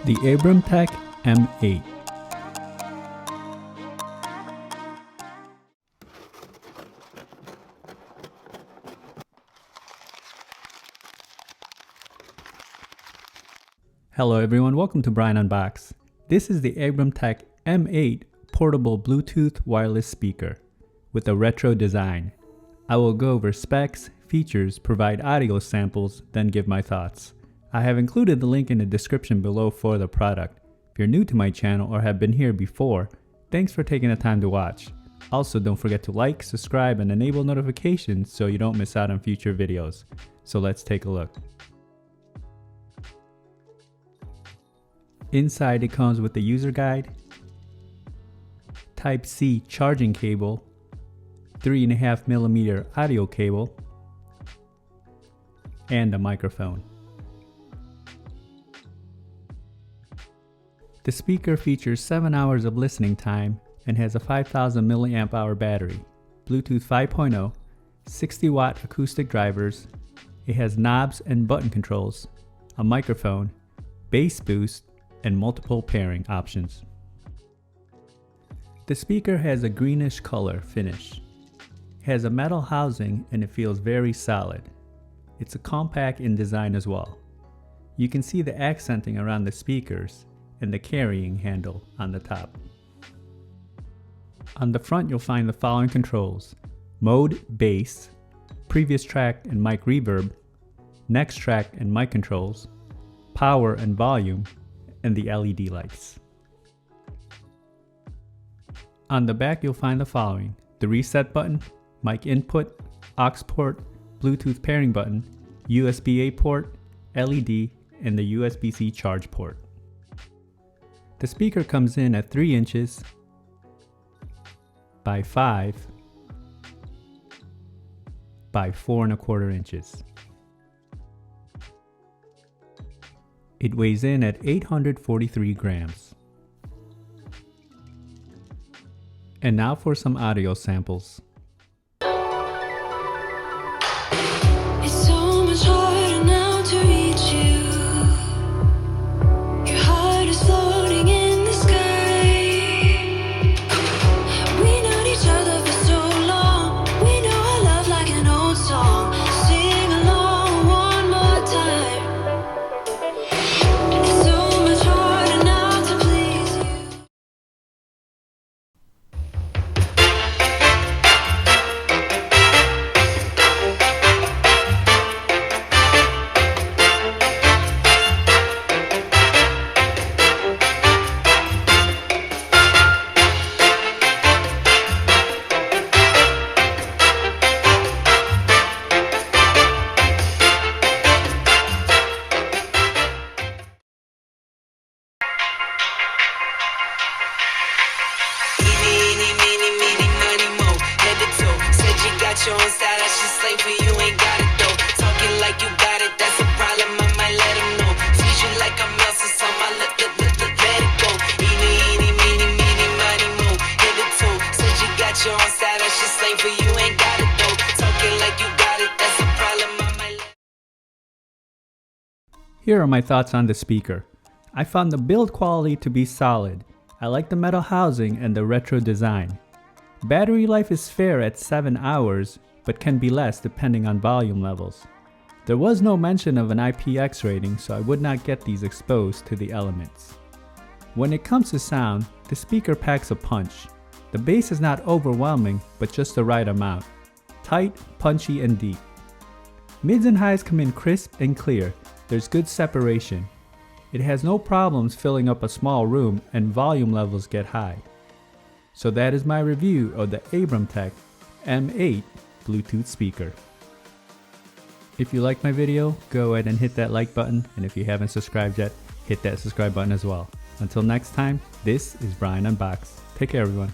The Abramtek M8. Hello everyone, welcome to Brian Unboxed. This is the Abramtek M8 portable Bluetooth wireless speaker with a retro design. I will go over specs, features, provide audio samples, then give my thoughts. I have included the link in the description below for the product. If you're new to my channel or have been here before, thanks for taking the time to watch. Also, don't forget to like, subscribe, and enable notifications so you don't miss out on future videos. So let's take a look. Inside it comes with the user guide, Type-C charging cable, 3.5mm audio cable, and a microphone. The speaker features 7 hours of listening time and has a 5000 mAh battery, Bluetooth 5.0, 60-watt acoustic drivers. It has knobs and button controls, a microphone, bass boost, and multiple pairing options. The speaker has a greenish color finish. It has a metal housing and it feels very solid. It's a compact in design as well. You can see the accenting around the speakers and the carrying handle on the top. On the front you'll find the following controls: mode bass, previous track and mic reverb, next track and mic controls, power and volume, and the LED lights. On the back you'll find the following: the reset button, mic input, aux port, Bluetooth pairing button, USB-A port, LED, and the USB-C charge port. The speaker comes in at 3 inches by 5 by 4.25 inches. It weighs in at 843 grams. And now for some audio samples. It's so much harder now to reach you. Your heart is floating in the sky. We known each other for so long. We know our love like an old song. Sing along one more time. It's so much harder now to please you. Your own style, I should slay for you, ain't got it though. Talking like you got it, that's a problem, I might let him know. Treat you like I'm else, so I let it go. Eeny, meeny, miny, mo, head to toe. Said you got your own style, I should slay for you, ain't got it though. Talking like you got it, that's a problem, I might let. Here are my thoughts on the speaker. I found the build quality to be solid. I like the metal housing and the retro design. Battery life is fair at 7 hours, but can be less depending on volume levels. There was no mention of an IPX rating, so I would not get these exposed to the elements. When it comes to sound, the speaker packs a punch. The bass is not overwhelming, but just the right amount. Tight, punchy, and deep. Mids and highs come in crisp and clear. There's good separation. It has no problems filling up a small room, and volume levels get high. So that is my review of the Abramtek M8 Bluetooth speaker. If you liked my video, go ahead and hit that like button, and if you haven't subscribed yet, hit that subscribe button as well. Until next time, this is Brian Unboxed. Take care everyone.